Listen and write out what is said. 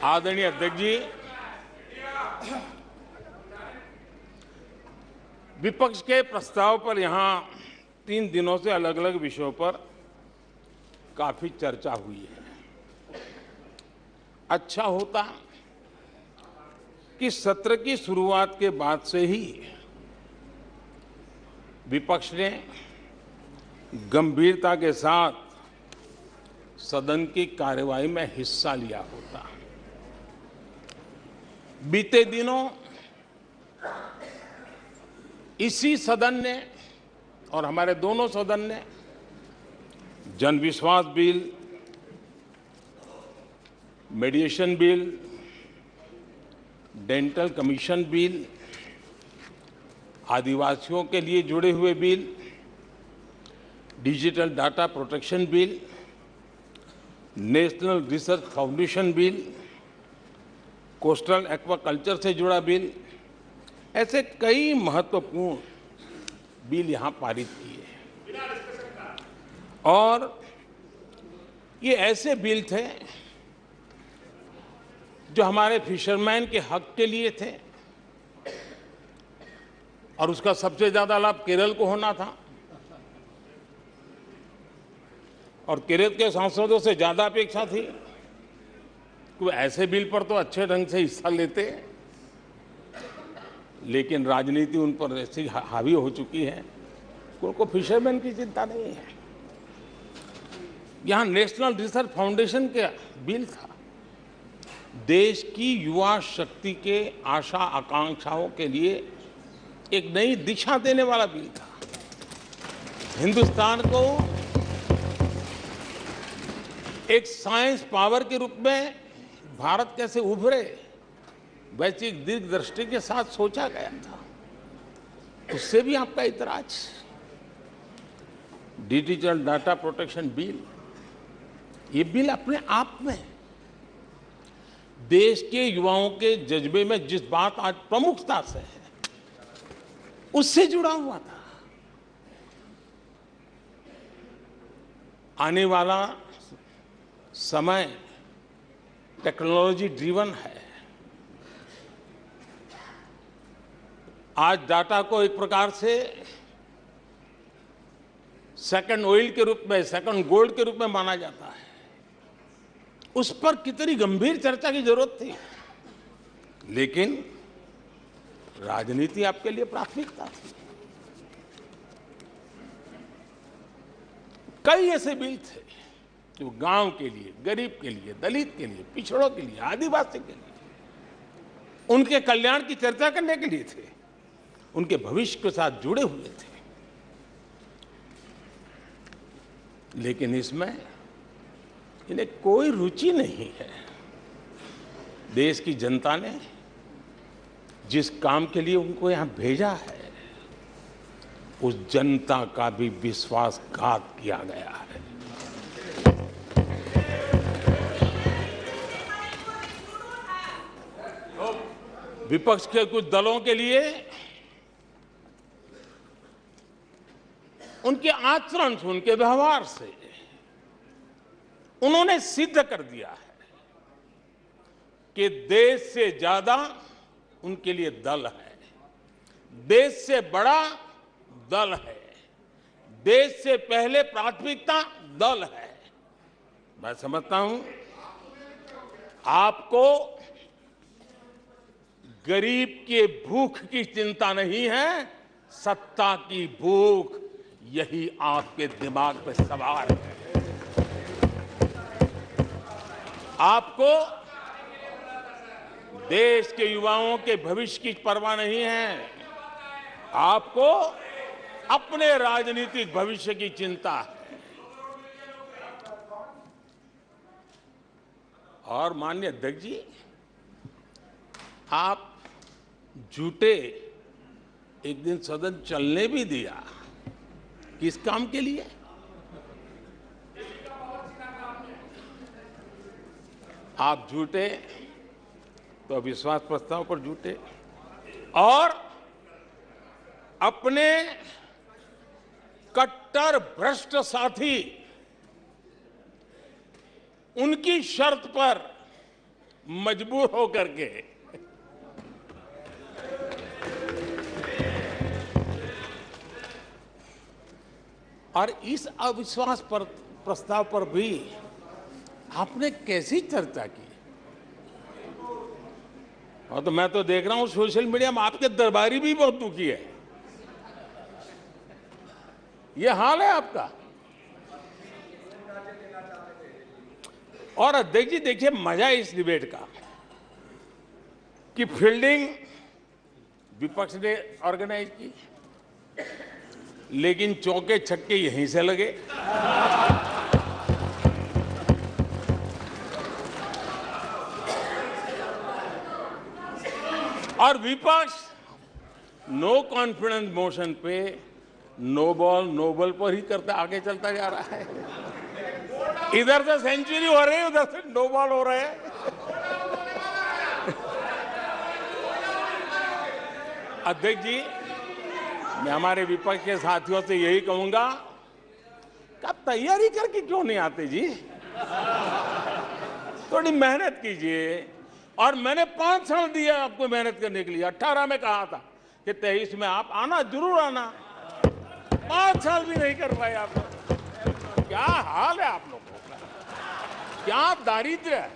आदरणीय अध्यक्ष जी, विपक्ष के प्रस्ताव पर यहां 3 दिनों से अलग अलग विषयों पर काफी चर्चा हुई है। अच्छा होता कि सत्र की शुरुआत के बाद से ही विपक्ष ने गंभीरता के साथ सदन की कार्यवाही में हिस्सा लिया होता। बीते दिनों इसी सदन ने और हमारे दोनों सदन ने जनविश्वास bill, mediation bill, dental commission bill, आदिवासियों के लिए जुड़े हुए bill, digital data protection bill, national research foundation bill, coastal aquaculture से जुड़ा बिल, ऐसे कई महत्वपूर्ण बिल यहां पारित किए और ये ऐसे बिल थे जो हमारे फिशरमैन के हक के लिए थे और उसका सबसे ज्यादा लाभ केरल को होना था और केरल के सांसदों से ज्यादा अपेक्षा थी कि ऐसे बिल पर तो अच्छे ढंग से हिस्सा लेते, लेकिन राजनीति उन पर ऐसी हावी हो चुकी है कि उनको फिशरमैन की चिंता नहीं है। यहां नेशनल रिसर्च फाउंडेशन का बिल था, देश की युवा शक्ति के आशा आकांक्षाओं के लिए एक नई दिशा देने वाला बिल था। हिंदुस्तान को एक साइंस पावर के रूप में भारत कैसे उभरे, वैश्विक दीर्घदृष्टि के साथ सोचा गया था। उससे भी आपका इतराज। डिजिटल डाटा प्रोटेक्शन बिल, ये बिल अपने आप में देश के युवाओं के जज्बे में जिस बात आज प्रमुखता से है उससे जुड़ा हुआ था। आने वाला समय टेक्नोलॉजी ड्रिवन है। आज डाटा को एक प्रकार से सेकंड ऑयल के रूप में, सेकंड गोल्ड के रूप में माना जाता है। उस पर कितनी गंभीर चर्चा की जरूरत थी, लेकिन राजनीति आपके लिए प्राथमिकता थी। कई ऐसे बिल थे जो गांव के लिए, गरीब के लिए, दलित के लिए, पिछड़ों के लिए, आदिवासी के लिए, उनके कल्याण की चर्चा करने के लिए थे, उनके भविष्य के साथ जुड़े हुए थे। लेकिन इसमें इन्हें कोई रुचि नहीं है। देश की जनता ने जिस काम के लिए उनको यहां भेजा है, उस जनता का भी विश्वासघात किया गया है। विपक्ष के कुछ दलों के लिए उनके आचरण से, उनके व्यवहार से उन्होंने सिद्ध कर दिया है कि देश से ज्यादा उनके लिए दल है, देश से बड़ा दल है, देश से पहले प्राथमिकता दल है। मैं समझता हूं आपको गरीब के भूख की चिंता नहीं है, सत्ता की भूख, यही आपके दिमाग पे सवार है। आपको देश के युवाओं के भविष्य की परवाह नहीं है, आपको अपने राजनीतिक भविष्य की चिंता है। और माननीय अध्यक्ष जी, आप झूठे एक दिन सदन चलने भी दिया, किस काम के लिए? आप झूठे तो अविश्वास प्रस्ताव पर झूठे और अपने कट्टर भ्रष्ट साथी उनकी शर्त पर मजबूर होकर के। और इस अविश्वास पर प्रस्ताव पर भी आपने कैसी चर्चा की? और तो मैं तो देख रहा हूं सोशल मीडिया में आपके दरबारी भी बहुत दुखी है। ये हाल है आपका। और अध्यक्ष जी देखिए, मजा इस डिबेट का कि फील्डिंग विपक्ष ने ऑर्गेनाइज की, लेकिन चौके छक्के यहीं से लगे। और विपक्ष नो कॉन्फिडेंस मोशन पे नो बॉल नो बॉल पर ही करता आगे चलता जा रहा है। इधर से सेंचुरी हो रही है, उधर से नो बॉल हो रहे हैं। अध्यक्ष जी, मैं हमारे विपक्ष के साथियों से यही कहूंगा कि आप तैयारी करके क्यों नहीं आते जी? थोड़ी मेहनत कीजिए। और मैंने 5 साल दिया आपको मेहनत करने के लिए। 18 में कहा था कि 23 में आप आना, जरूर आना। 5 साल भी नहीं कर पाए आप। क्या हाल है आप लोगों का, क्या दारिद्र्य है।